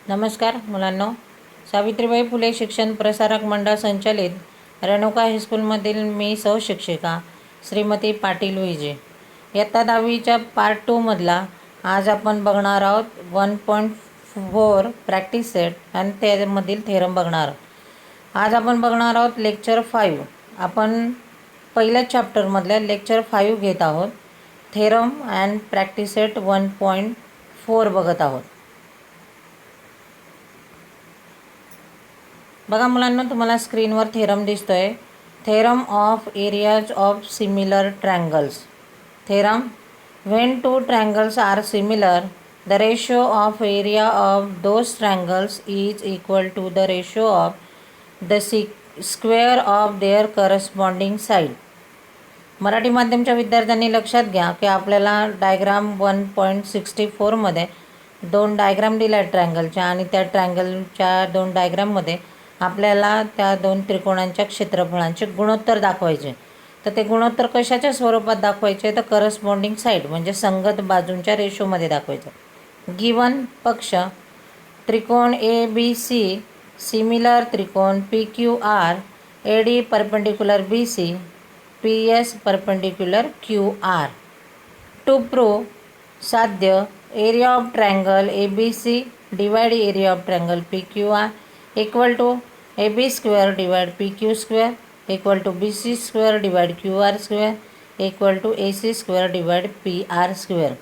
नमस्कार मुलांनो, सावित्रीबाई फुले शिक्षण प्रसारक मंडळ संचालित रेणुका हायस्कूलमधील मी सहशिक्षिका श्रीमती पाटील विजे इयत्ता 10वीच्या पार्ट 2मधला आज आपण बघणार आहोत 1.4 प्रॅक्टिस सेट आणि त्यामधील थेरम बघणार आहोत. आज आपण बघणार आहोत लेक्चर 5. आपण पहिल्या चॅप्टरमधल्या लेक्चर 5 घेत आहोत. थेरम अँड प्रॅक्टिस सेट 1.4 बघत आहोत. बघा मुलांना, तुम्हाला स्क्रीनवर थेरम दिसतोय. Theorem of areas of similar triangles. Theorem: when two triangles are similar, the ratio of area of those triangles is equal to the ratio of the square of their corresponding side. Marathi माध्यमच्या विद्यार्थ्यांनी लक्षात घ्या की आपल्याला diagram 1.64मध्ये 2 diagram दिल्या आहेत ट्रँगलच्या, आणि त्या ट्रँगलच्या 2 डायग्राममध्ये आपल्याला त्या 2 त्रिकोणांच्या क्षेत्रफळांचे गुणोत्तर दाखवायचे. तर ते गुणोत्तर कशाच्या स्वरूपात दाखवायचे? तर करस्पॉन्डिंग साईड म्हणजे संगत बाजूंच्या रेशोमध्ये दाखवायचं. गिवन पक्ष: त्रिकोण ए बी सी, सिमिलर त्रिकोण P Q R, A D perpendicular B C, P S perpendicular Q R. To prove: साध्य, area of triangle A B C divide area of triangle P Q R equal to A B square divide P Q square equal to B C square divide Q R square equal to A C square divide P R square.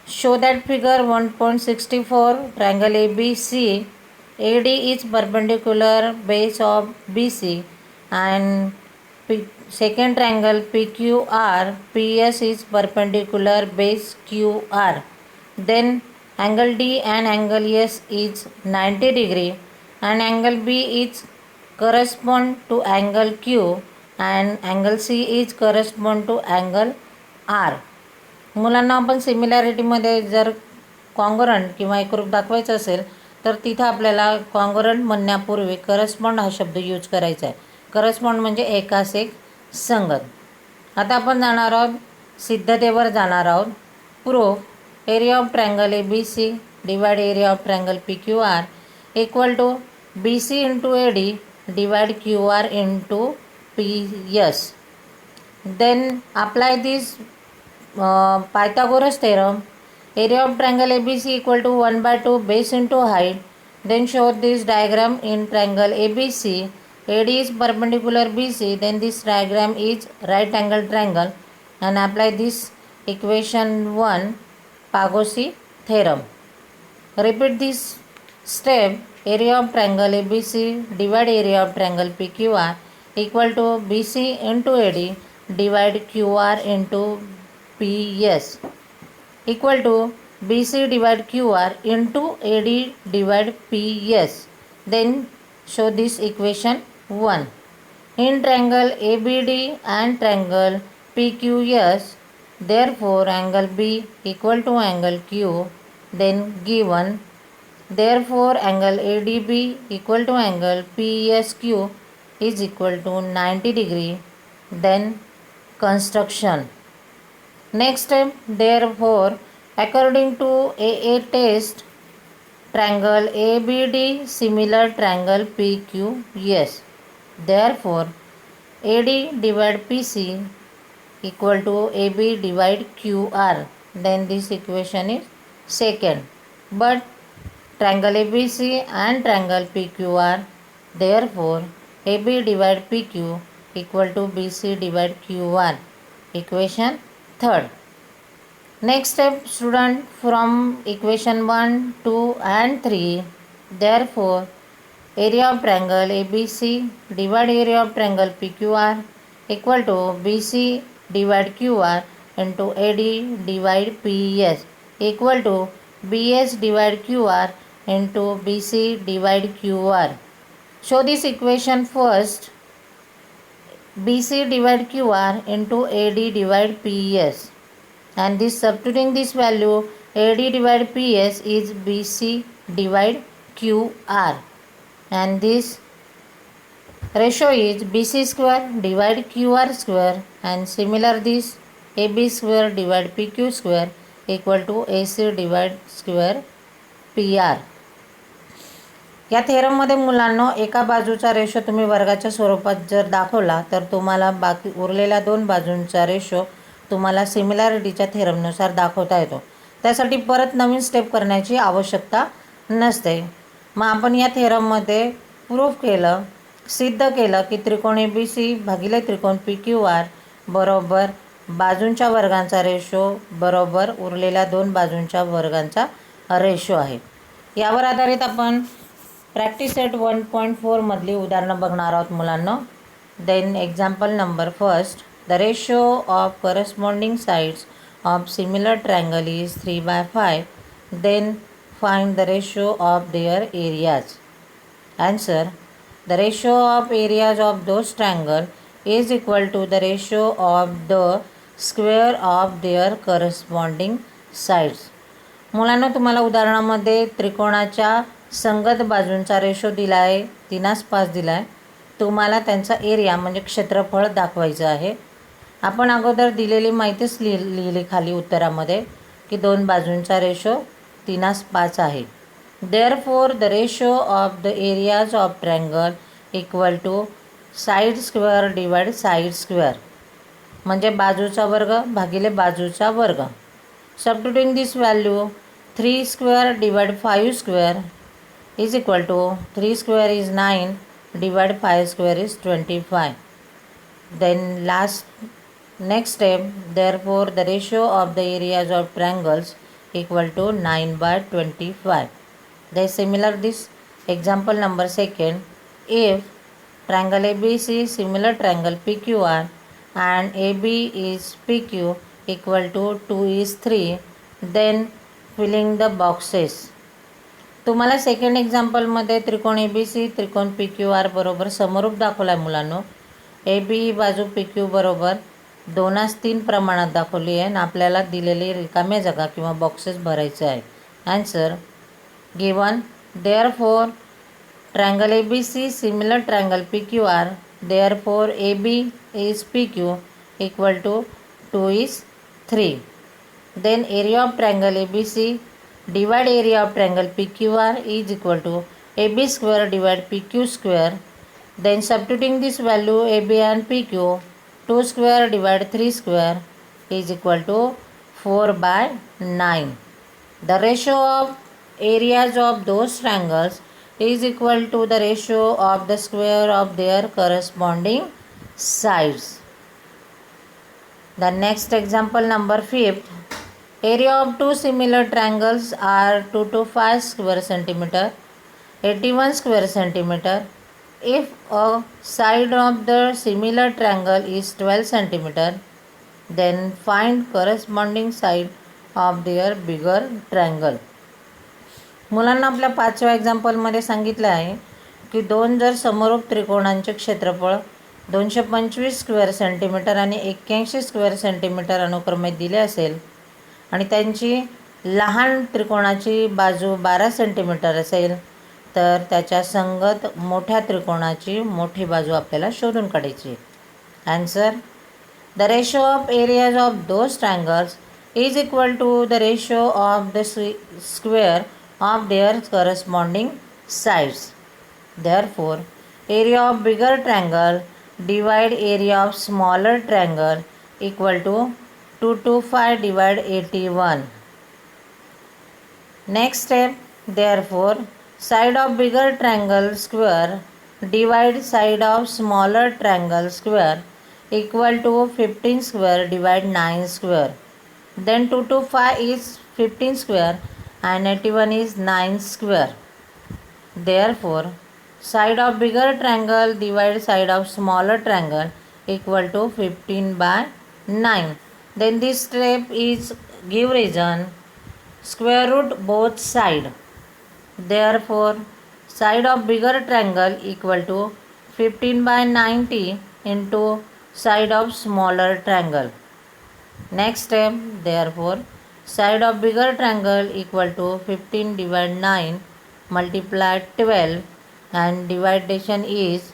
Show that figure 1.64 triangle A B C, A D is perpendicular base of B C and second triangle PQR, PS is perpendicular base QR. Then angle D and angle S is 90 degree and angle B is correspond to angle Q and angle C is correspond to angle R. मुलांना आपण सिमिलॅरिटीमध्ये जर congruent किंवा एकरूप दाखवायचं असेल तर तिथं आपल्याला कॉन्ग्रुएंट म्हणण्यापूर्वी करस्पॉन्ड हा शब्द यूज करायचा आहे. करस्पॉन्ड म्हणजे एकास एक संगत. आता आपण जाणार आहोत सिद्धतेवर जाणार आहोत. Proof: area of triangle A B C divide area of triangle P Q R equal to B C into A D divide Q R into P S. Then apply this Pythagoras theorem. Area of triangle ABC equal to 1/2 base into height. Then show this diagram in triangle ABC. AD is perpendicular BC. Then this diagram is right angle triangle and apply this equation 1, Pythagoras theorem. Repeat this step. Area of triangle ABC divide area of triangle PQR equal to BC into AD divide QR into PS equal to BC divide QR into AD divide PS. Then show this equation 1. In triangle ABD and triangle PQS, therefore angle B equal to angle Q, then given. Therefore angle ADB equal to angle PSQ is equal to 90 degree. Then construction. Next step, therefore, according to AA test, triangle ABD similar triangle PQS. Therefore, AD divide PC equal to AB divide QR. Then this equation is second. But triangle ABC and triangle PQR, therefore, AB divide PQ equal to BC divide QR. Equation third. Next step, student, from equation 1, 2 and 3, therefore area of triangle ABC divide area of triangle PQR equal to BC divide QR into AD divide PS equal to BS divide QR into BC divide QR. Show this equation first. BC divide QR into AD divide PS, and this substituting this value AD divide PS is BC divide QR, and this ratio is BC square divide QR square, and similar this AB square divide PQ square equal to AC divide square PR. या थेरममध्ये मुलांनो एका बाजूचा ratio तुम्ही वर्गाच्या स्वरूपात जर दाखवला तर तुम्हाला बाकी उरलेल्या दोन बाजूंचा रेशो तुम्हाला सिमिलॅरिटीच्या थेरमनुसार दाखवता येतो. त्यासाठी परत नवीन स्टेप करण्याची आवश्यकता नसते. मग आपण या थेरममध्ये प्रूफ केलं, सिद्ध केलं की त्रिकोण ABC भागिले त्रिकोण PQR बरोबर बाजूंच्या वर्गांचा रेशो बरोबर उरलेल्या दोन बाजूंच्या वर्गांचा रेशो आहे. यावर आधारित आपण प्रॅक्टिस सेट 1.4 मधली उदाहरणं बघणार आहोत मुलांना. Then example number first, the ratio of corresponding sides of similar triangle is 3/5. Then find the ratio of their areas. Answer, the ratio of areas of those triangle is equal to the ratio of the square of their corresponding sides. मुलांना तुम्हाला उदाहरणामध्ये त्रिकोणाच्या संगत बाजूंचा ratio दिला आहे, 3/5 दिला आहे. तुम्हाला त्यांचा एरिया म्हणजे क्षेत्रफळ दाखवायचं आहे. आपण अगोदर दिलेली माहितीच लिहिली खाली उत्तरामध्ये की दोन बाजूंचा रेशो 3/5 आहे. Therefore the ratio of the areas of triangle equal to side square divide side square म्हणजे बाजूचा वर्ग भागिले बाजूचा वर्ग. Substituting this value 3 square divide 5 square is equal to 3 square is 9 divide 5 square is 25. Then next step, therefore the ratio of the areas of triangles equal to 9/25. Then similar this example number second, if triangle ABC similar triangle PQR and AB is PQ equal to 2 is 3, then filling the boxes. तुम्हाला second एक्झाम्पलमध्ये त्रिकोण ABC त्रिकोण PQR बरोबर समरूप दाखवला आहे मुलांनो. AB ही बाजू PQ बरोबर 2:3 प्रमाणात दाखवली आहे आणि आपल्याला दिलेली रिकाम्या जागा किंवा बॉक्सेस भरायचे आहे. Answer given, therefore triangle ABC similar triangle PQR, therefore AB is PQ equal to 2 is 3. Then area of triangle ABC divide area of triangle PQR is equal to AB square divide PQ square. Then substituting this value AB and PQ, 2 square divide 3 square is equal to 4/9. The ratio of areas of those triangles is equal to the ratio of the square of their corresponding sides. The next example number 5th, area of two similar triangles are 2 to 5 square centimeter, 81 square centimeter. If a side of the similar triangle is 12 centimeter, then find corresponding side of their bigger triangle. मुलांना आपल्या 5व्या एक्झाम्पलमध्ये सांगितलं आहे की दोन जर समरूप त्रिकोणांचे क्षेत्रफळ 225 square centimetre आणि 81 स्क्वेअर सेंटीमीटर अनुक्रमे दिले असेल आणि त्यांची लहान त्रिकोणाची बाजू 12 सेंटीमीटर असेल तर त्याच्या संगत मोठ्या त्रिकोणाची मोठी बाजू आपल्याला शोधून काढायची. Answer, the ratio of areas of those triangles is equal to the ratio of the square of their corresponding sides. Therefore area of bigger triangle divide area of smaller triangle equal to 2 to 5 divide 81. Next step, therefore side of bigger triangle square divide side of smaller triangle square equal to 15 square divide 9 square. Then 2 to 5 is 15 square and 81 is 9 square. Therefore side of bigger triangle divide side of smaller triangle equal to 15/9. Then this step is give reason, square root both side. Therefore side of bigger triangle equal to 15/90 into side of smaller triangle. Next step, therefore side of bigger triangle equal to 15 divide 9 multiply 12 and division is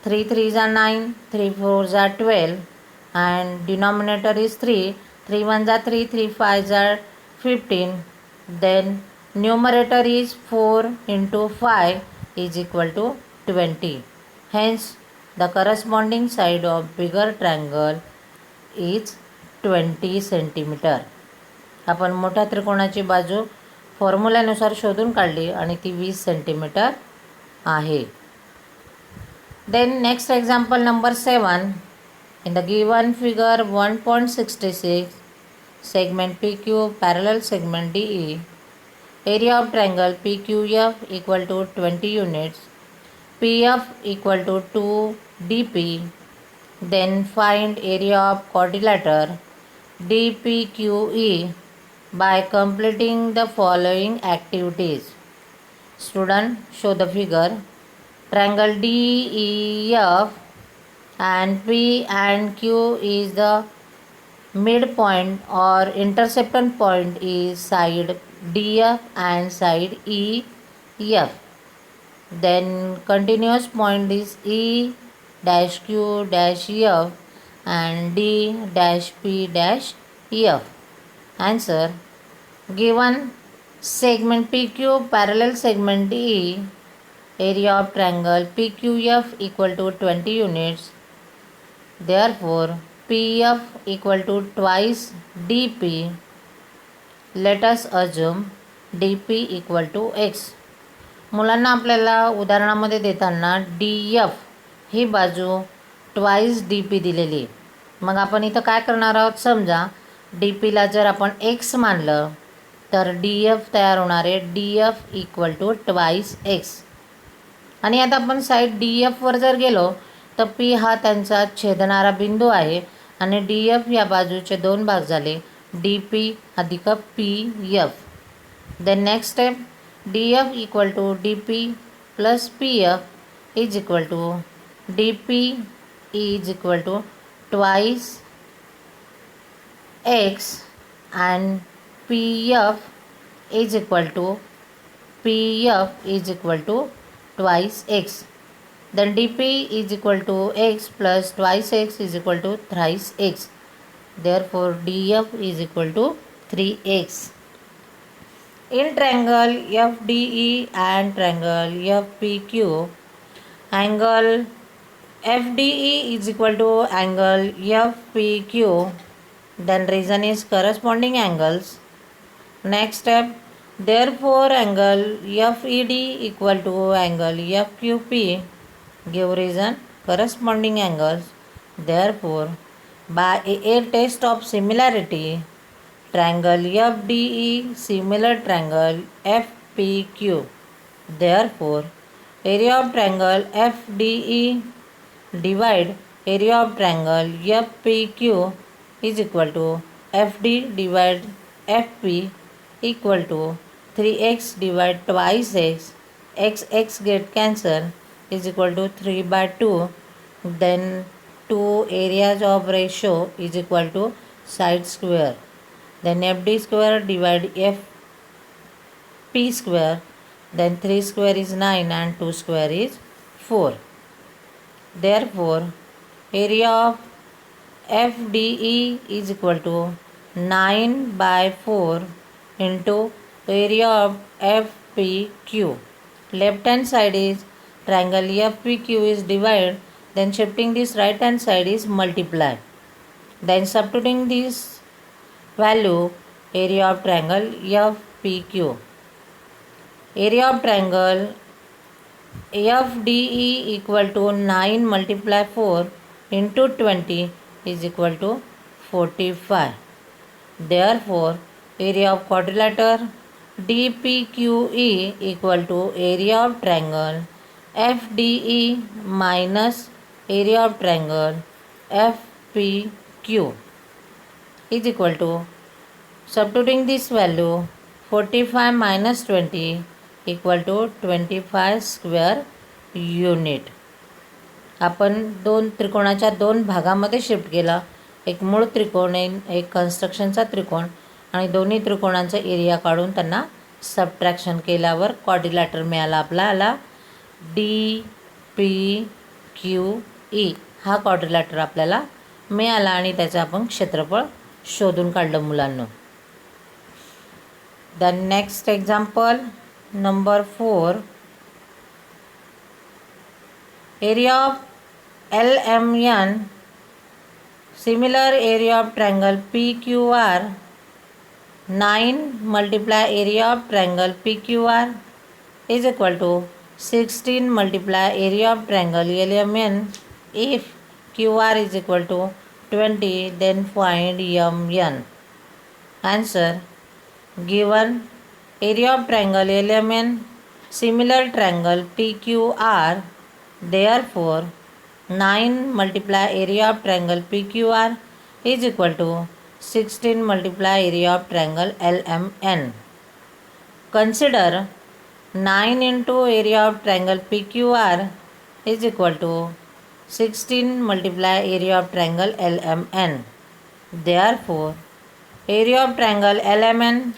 3 3s are 9, 3 4s are 12 and denominator is 3, 3 1s are 3, 3 5s are 15. Then numerator is 4 into 5 is equal to 20. Hence, the corresponding side of bigger triangle is 20 centimeter. आपण मोठ्या त्रिकोणाची बाजू फॉर्म्युल्यानुसार शोधून काढली आणि ती 20 centimetre आहे. Then next example number 7. In the given figure 1.66, segment PQ parallel segment DE, area of triangle PQF equal to 20 units, PF equal to 2 DP. Then find area of quadrilateral DPQE by completing the following activities. Student, show the figure. Triangle DEF and P and Q is the midpoint or intersection point is side DF and side EF. Then continuous point is E dash Q dash F and D dash P dash F. Answer. Given segment PQ parallel segment DE, area of triangle PQF equal to 20 units. Therefore, PF equal to twice DP. Let us assume DP equal to X. मुलांना आपल्याला उदाहरणामध्ये देताना DF ही बाजू twice DP दिलेली. मग आपण इथं काय करणार आहोत, समजा DPला जर आपण X मानलं तर DF तयार होणार आहे DF equal to twice X. आणि आता आपण साईड DFवर जर गेलो तर P हा त्यांचा छेदणारा बिंदू आहे आणि DF या बाजूचे दोन भाग झाले DP अधिक PF. Then next step, DF equal to DP plus PF is equal to DP is equal to twice X and PF is equal to twice X. Then DP is equal to X plus twice X is equal to thrice X. Therefore, DF is equal to 3X. In triangle FDE and triangle FPQ, angle FDE is equal to angle FPQ. Then reason is corresponding angles. Next step, therefore angle FED equal to angle FQP. Give reason, corresponding angles. Therefore, by a test of similarity, triangle FDE similar triangle FPQ. Therefore, area of triangle FDE divide area of triangle FPQ is equal to FD divide FP equal to 3x divide twice x get cancel is equal to 3 by 2. Then 2 areas of ratio is equal to side square. Then FD square divide FP square. Then 3 square is 9 and 2 square is 4. Therefore, area of FDE is equal to 9 by 4 into area of FPQ. Left hand side is triangle FPQ is divided, then shifting this right hand side is multiply. Then substituting this value, area of triangle FPQ. Area of triangle FDE equal to 9 multiply 4 into 20 is equal to 45. Therefore, area of quadrilateral DPQE equal to area of triangle FDE minus area of triangle FPQ is equal to, substituting this value, 45 minus 20 equal to 25 square unit. आपण दोन त्रिकोणाच्या दोन भागामध्ये shift केला. एक मूळ त्रिकोण, एक कन्स्ट्रक्शनचा त्रिकोण आणि दोन्ही त्रिकोणांचा एरिया काढून त्यांना सबट्रॅक्शन केल्यावर क्वाड्रिलॅटर मिळाला आपल्याला DPQE. हा क्वाड्रिलॅटर आपल्याला मिळाला आणि त्याचं आपण क्षेत्रफळ शोधून काढलं मुलांना. The next example number 4. Area of LMN, similar area of triangle PQR, 9 multiply area of triangle PQR is equal to 16 multiply area of triangle LMN. If QR is equal to 20, then find MN. Answer: given area of triangle LMN, similar triangle PQR, therefore 9 multiply area of triangle PQR is equal to 16 multiply area of triangle LMN. Consider 9 into area of triangle PQR is equal to 16 multiply area of triangle LMN. Therefore, area of triangle LMN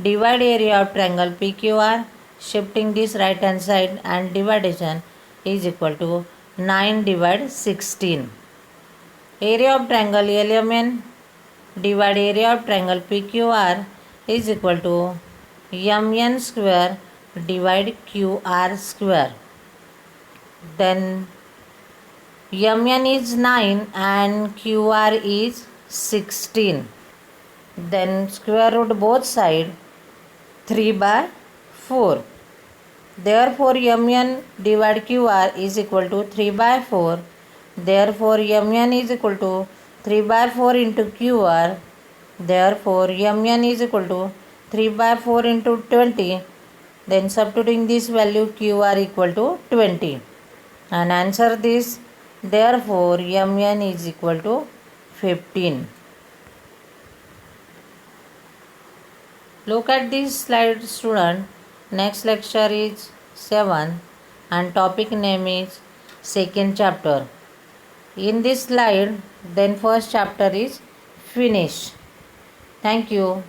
divide area of triangle PQR, shifting this right hand side, and division is equal to 9 divide 16. Area of triangle LMN divide area of triangle PQR is equal to MN square divide QR square. Then MN is 9 and QR is 16. Then square root both side 3 by 4. Therefore MN divide QR is equal to 3 by 4. Therefore MN is equal to 3 by 4 into QR. Therefore MN is equal to 3 by 4 into 20. Then substituting this value, QR equal to 20. And answer this. Therefore MN is equal to 15. Look at this slide, student. Next lecture is 7 and topic name is second chapter. In this slide, then first chapter is finished. Thank you.